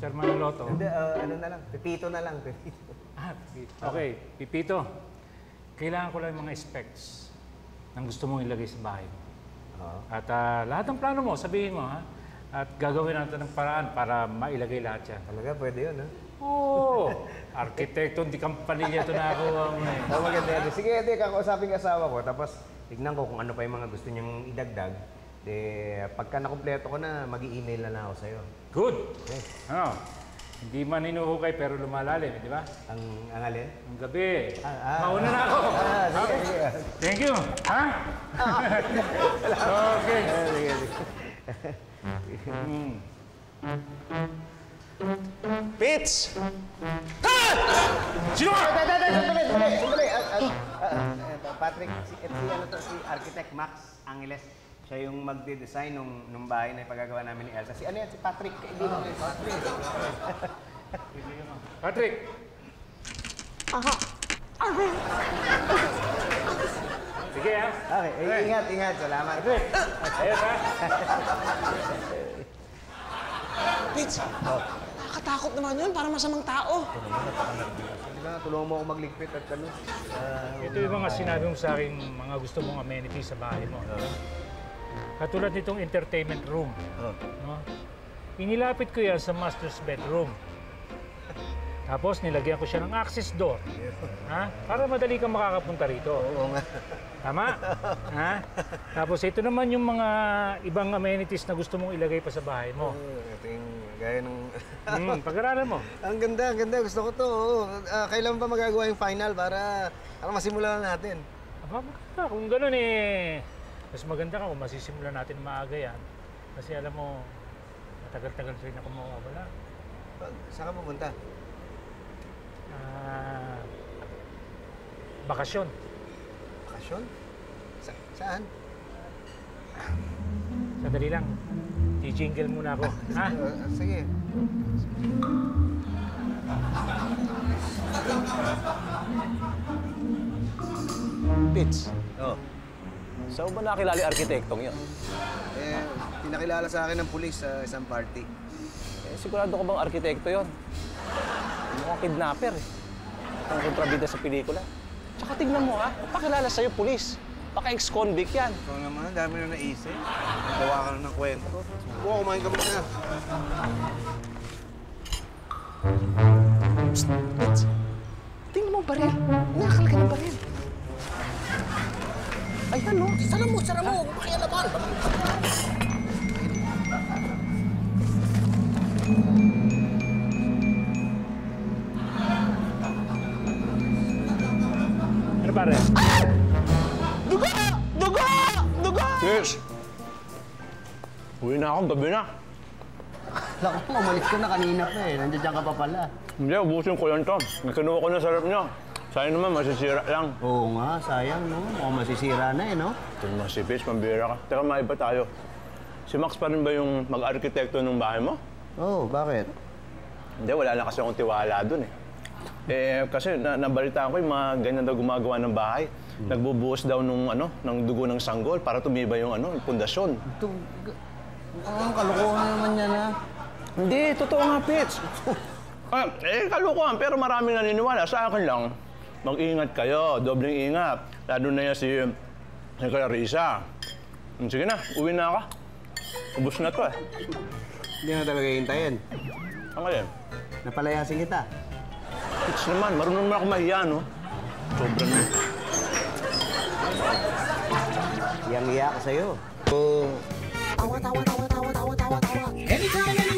Mr. Manaloto. Hindi, ano na lang, Pipito na lang. Pipito. Okay, Pipito. Kailangan ko lang yung mga specs ng gusto mong ilagay sa bahay mo. At lahat ng plano mo, sabihin mo, ha? At gagawin natin ng paraan para mailagay lahat yan. Talaga, pwede yun, ha? Oo! Arkitekto, di kampanilya ito na ako. Maganda yan. Sige, edi, kakausapin yung asawa ko. Tapos, tignan ko kung ano pa yung mga gusto niyang idagdag. De, pagka nakumpleto ko na, mag-i-email na ako sa'yo. Good! Okay. Ano? Hindi man inuhukay pero lumalalim, di ba? Ang alin? Ang gabi. Mauna na ako. Sige, sige. Thank you. Ha? Okay. Sige, sige. Pits! Sino ka? Sandali. Patrick, si Architect Max Angeles. Siya yung magde-design nung bahay na ipagagawa namin ni Elsa. Ano yan? Si Patrick. Kaibigan ko yung Patrick. Patrick! Sige, ha? Okay, ingat. Salamat. Patrick! Ayos, ha? Pits! Nakakatakot naman yun, para masamang tao. Tulungan mo ako magligpit at ano. Ito yung mga sinabi mo sa akin, mga gusto mong amenities sa bahay mo. Katulad nitong entertainment room. No? Inilapit ko yan sa master's bedroom. Tapos nilagyan ko siya ng access door. Ha? Para madali kang makakapunta rito. Oo nga. Tama? Ha? Tapos ito naman yung mga ibang amenities na gusto mong ilagay pa sa bahay mo. Ito yung gaya ng... Pag-aralan mo. Ang ganda. Gusto ko to. Kailan pa magagawa yung final para masimulan natin? Aba, maganda. Kung gano'n mas maganda ka kung masisimulan natin maaga yan. Kasi alam mo, matagal-tagal rin ako mawawala. Saan ka pupunta? Bakasyon. Bakasyon? Saan? Sandali lang. I-jingle muna ako. Ha? Sige. Pits, Oh. saan ba nakilala yung arkitektong yun? Pinakilala sa akin ng pulis sa isang party. Sigurado ko bang arkitekto yun? Mukhang kidnapper eh. Ang kontrabida sa pelikula. Tsaka tignan mo ha, pakilala sa'yo pulis. Baka ex-convict yan. Ikaw naman, ang dami na naisip. Gawa ka na ng kwento. Buka, kumain ka muna. Psst, Pits. Tingnan mo baril. Nakakalagay ng baril. Ayan o. Sara mo. Huwag makialaman. Ano pare? Dugo! Yes. Uwi na ako, gabi na. Naku po, umalis ko na kanina pa eh. Nandiyan ka pa pala. Hindi, ubusin ko yan to. Kinuha ko na sarap niya. Sayang naman, masisira lang. Oo nga, sayang no. Mukhang masisira na eh, no? Ito naman si Pits, mambira ka. Teka, maiba tayo. Si Max pa rin ba yung mag-arkitekto ng bahay mo? Oo, bakit? Hindi, wala na kasi akong tiwala dun eh. Kasi nabalitaan ko yung mga ganyan daw gumagawa ng bahay. Nagbubuhos daw ng dugo ng sanggol para tumibay yung yung pundasyon. Ito, ang kalokohan naman yan ha. Hindi, totoo nga, Pits. Kalukuhan, pero maraming naniniwala. Sa akin lang, mag-ingat kayo, dobleng ingat. Lalo na yan si Clarissa. Sige na, uwi na ako. Ubus na to eh. Hindi na talaga hintayin. Ang alin? Napalayasin kita. Pits naman, marunong naman ako mahiya, no? Sobrang na. Iyang-iya ka sa'yo. Tawa. Anytime,